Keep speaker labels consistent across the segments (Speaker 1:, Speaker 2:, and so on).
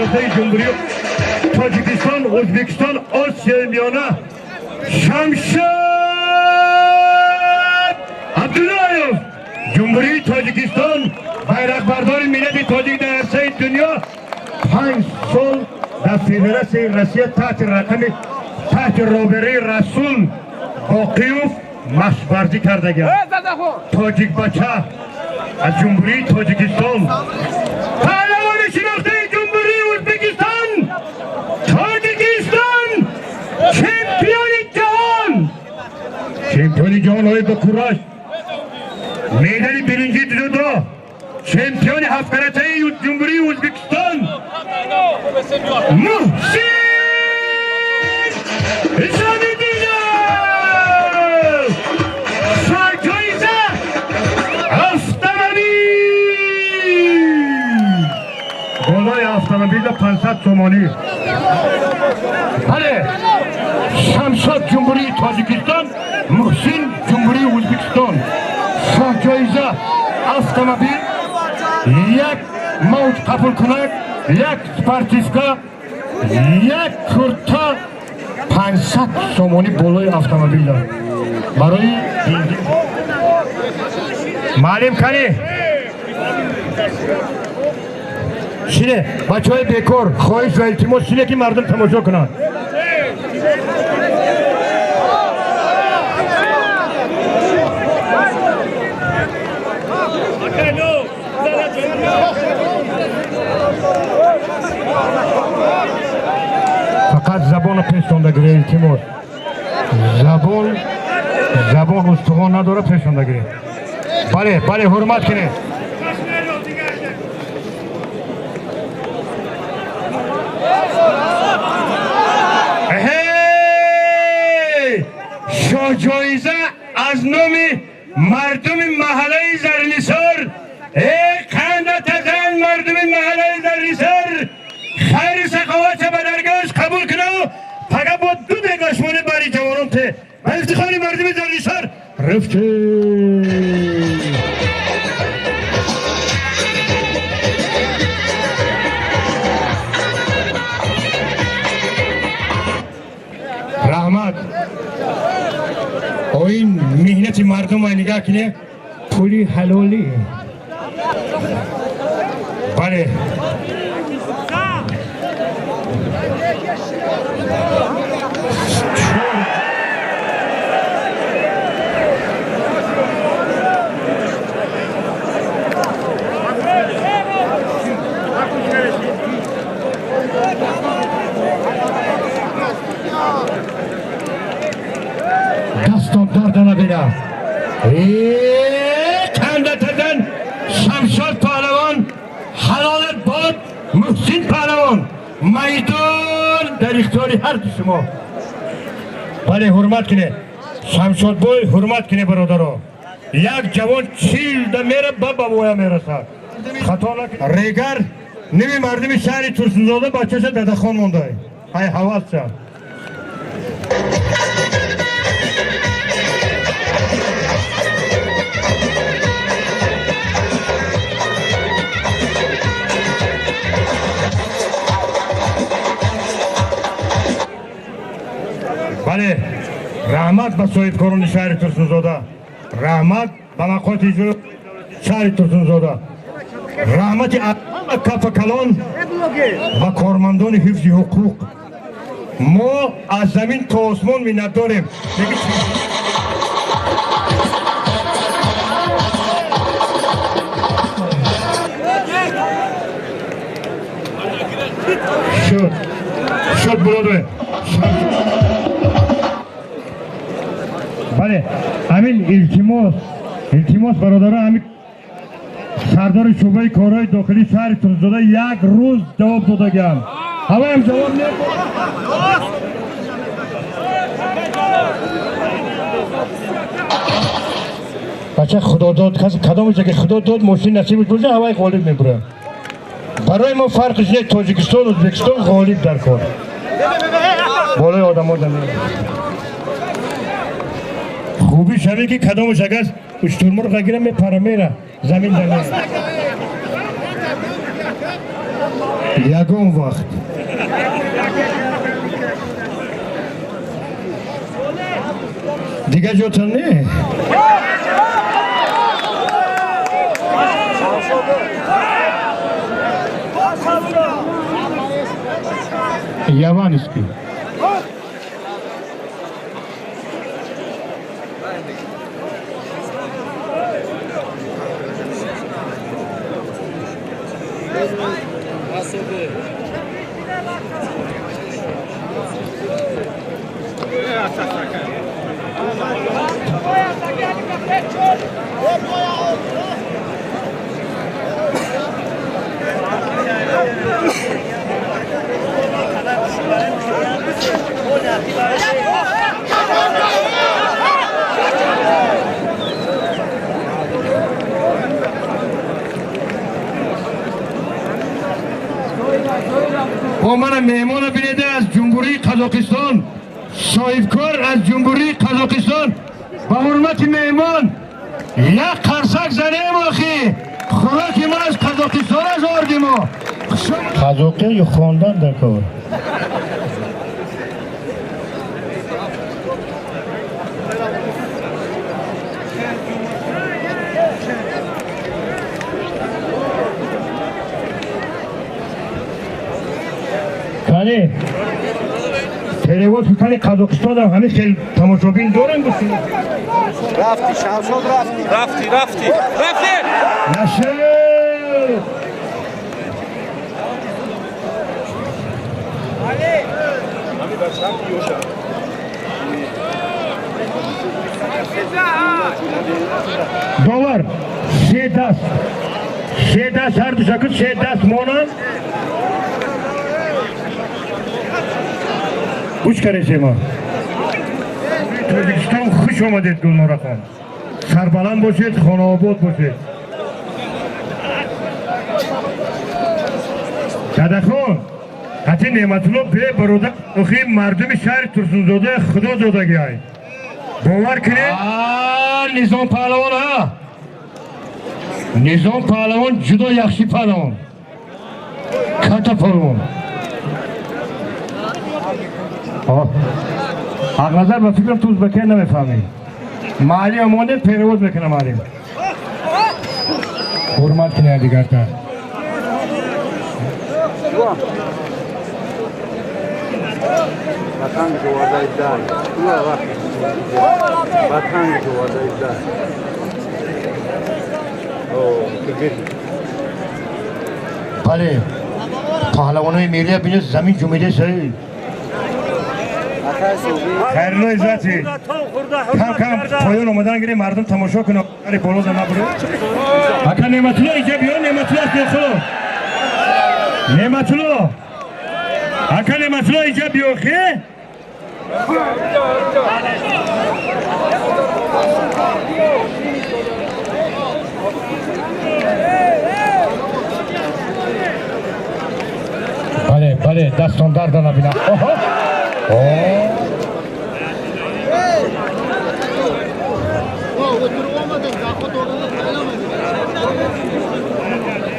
Speaker 1: نقطه جمهوری تاجیکستان ازبکستان آسیای میانه شمشد عبداللهیف جمهوری تاجیکستان بیرق بردار ملت تاجیک در عرصه دنیا 5 سال در فدراسیون روسیه تحت رهبری رسول باقیوف مشورزی کرده گرد. تاجیک بچه از جمهوری تاجیکستان پهلوان شناخته جمهوری ازبکستان تاجیکستان چمپیون جهان های با کورش میدان برنجی جودو چمپیون هفت کرته جمهوری ازبکستان محسن اسلامی دیگر سرجایزه بالای автомобیل 500 تومانی. بله شمشاد جمهوری تاجیکستان محسن جمهوری ازبکستان سرجایزه автомобیل یک موج قبول کنک یک سپارتیسکا یک کرتا 500 تومانی بالای автомобیل دارد برای معلم کنی شینه بچه های بیکار خواهش و التماس شینه که مردم تماشا کنند. فقط زبان پیشاندگیری التماس زبان استخوان نداره پیشاندگیری. بله حرمت کنید. جایزه از نام مردم محله زرنسار قنده تزن مردم محله زرنسار خیر سخاوت به درگاهش قبول کنه فقط با 2 دگاشمانه بری جوانان ته و افتخار مردم زرنسار رفته رحمت این مهنت مردم ها نگاه کنه پولی حلالی. بله دستان درد نبینه کنده تزن شمشاد پهلوان حلالت باد محسن پهلوان میدان در اختیار هر دو شما. بله حرمت کنه شمشاد بای حرمت کنه برادرها. یک جوان 40 ده میره بابا بویا میرسد خطا نکنه. ریگر نمی مردم شهر ترسنزاده بچهش ددخان مونده های حواس شد. بله رحمت به صاحبکاران شهر ترسنزاده رحمت به مقاط اجرا شهر ترسنزاده رحمت کف کلان و کارمندان حفظ حقوق ما از زمین تا آسمان منت داریم. شد برادر بله همین التماس برادران همین سردار شعبه کارهای داخلی شهر ترسنزاده 1 روز جواب دادگم همه هم جواب نید. بچه خدا داد کسی کدام که خدا داد ماشین نصیبش بوده هوای غالب میبره. برای ما فرقش نیست تاجیکستان و ازبکستان غالب در کار بالای آدم ها دمیده. خوبی شبیه که کدامش اگر اشترمرغ اگرم میپره میره زمین دمیده. یگان وقت دیگه جوتن نه یوان اسکی با من مهمان بینیده از جمهوری قزاقستان صاحبکار از جمهوری قزاقستان با حرمت مهمان یک قرصک زنیم آخی خوراک ما از قزاقستان از آردیم قزاقی یا خواندن در کار کنی تلویزیون کنی قزاقستان هم همه خیلی تماشاگین دارن گفتیم
Speaker 2: رفتی شمشاد رفتی
Speaker 1: نشه داور سه دست هر دو شکل سه دست مانند گوش کرده ما تاجیکستان خوش آمدید گلنار خان سربلند باشید خانه آباد باشید دادا خان حتی نعمت الله به برادر اخی مردم شهر ترسونزاده خدا زادگی های باور کنید نظام پهلوان ها نظام پهلوان جدا یخشی پهلوان کتا پهلوان حق نظر با فکرم تو ازبکی نمیفهمی مالی امانه پیروز میکنه مالی حرمت کنه دیگر تا
Speaker 2: وطن جواده ایدار وطن جواده ایدار
Speaker 1: بله پهلوانای ملی بینید زمین جمعیده سایی خیرلو عزتی کم پایان اومدن گیری مردم تماشا کنه علی بالا زن نبره اکا نعمتالله اینجا بیا نعمتالله از دیخلو نعمتالله اکا نعمتالله اینجا بیا خیلی بله دستان درد نبینم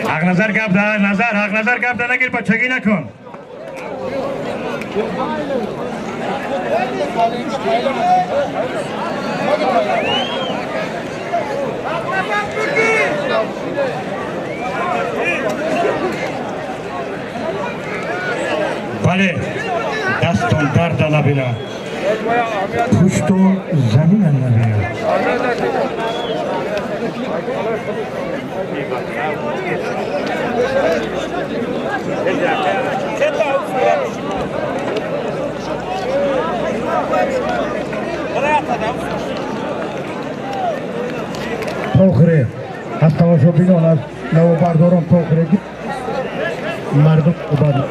Speaker 1: حق نظر گپ ده حق نظر گپ ده نگیر بچگی نکن بله دستان درد نبینه پشت و زمین نبینه توخره از تماشا بینان از نو برداران توخره مردم عباد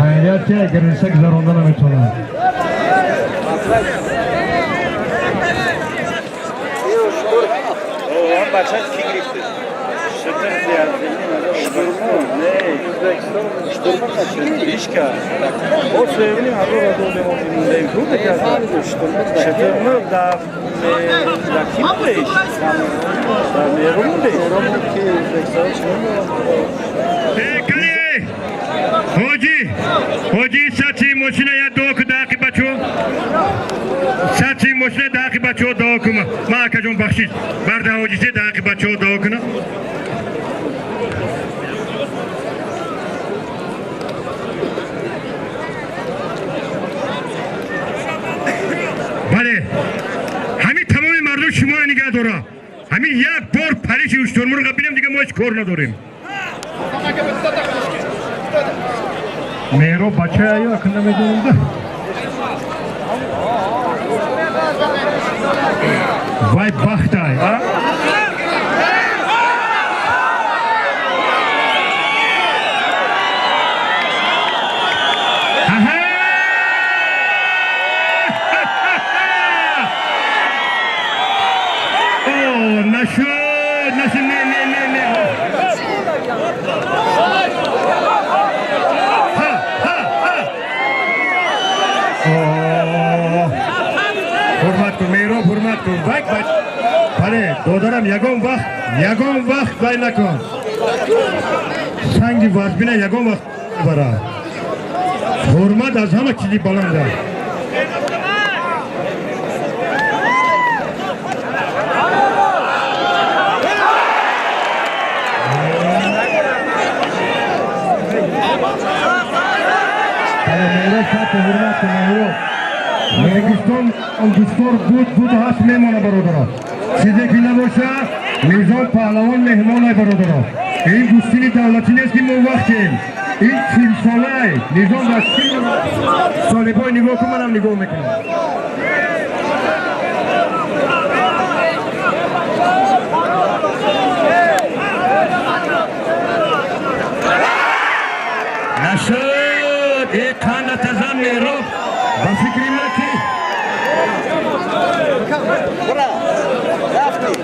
Speaker 1: خیلیت که گرنسه گذراندن نمیتونن
Speaker 2: بچه کی گرفته؟ شتر زیاده شترمون نه شترمون هیچ کار او سویلی هر رو دو دو لیمو بکرد شترمون در کی بودش؟ در میرون بودش که
Speaker 1: حاجی سچی ماشینه یا دو داقی بچو سچی ماشینه داقی بچو دو کما ما اکجون بخشید برده حاجی سه داقی بچو دو کنا بله همین تمام مردم شما نگاه داره همین یک بار پریش اشترمون رو ببینیم دیگه ما هیچ کار نداریم میرو بچه یا کنه میدونم ده وای بخت های نشد نه نه نه نه حرمت کن میرو حرمت کن وقت بله دادرم یگم وقت بای نکن سنگی وزبینه یگم وقت برای حرمت از همه چیزی بلنده Registon Angustor بود هست میمانه برادرها چیزی که نباشه میزان پهلوان مهمانه برادرها این گوشتینی دولتی نیست که ما وقتیم این 40 ساله نظام دستی سالی پای نگاه کن منم نگاه میکنم نشد یک خانه تزم میرو با فکری مکی
Speaker 2: رفتی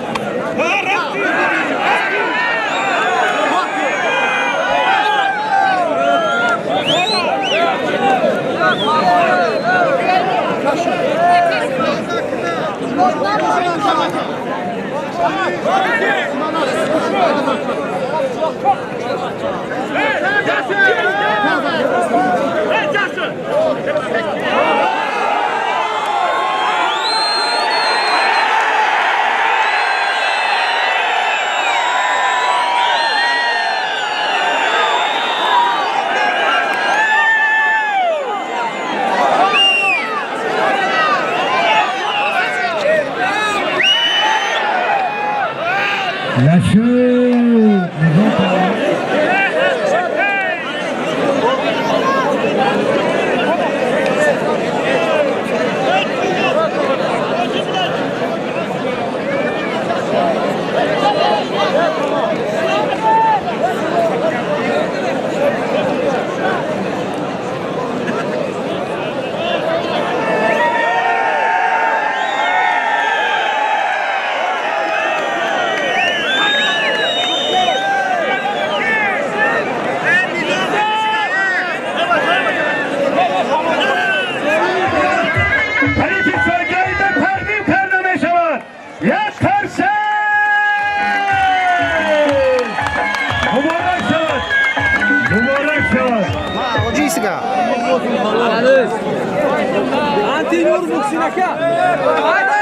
Speaker 3: Anti-Nur Muxinaka.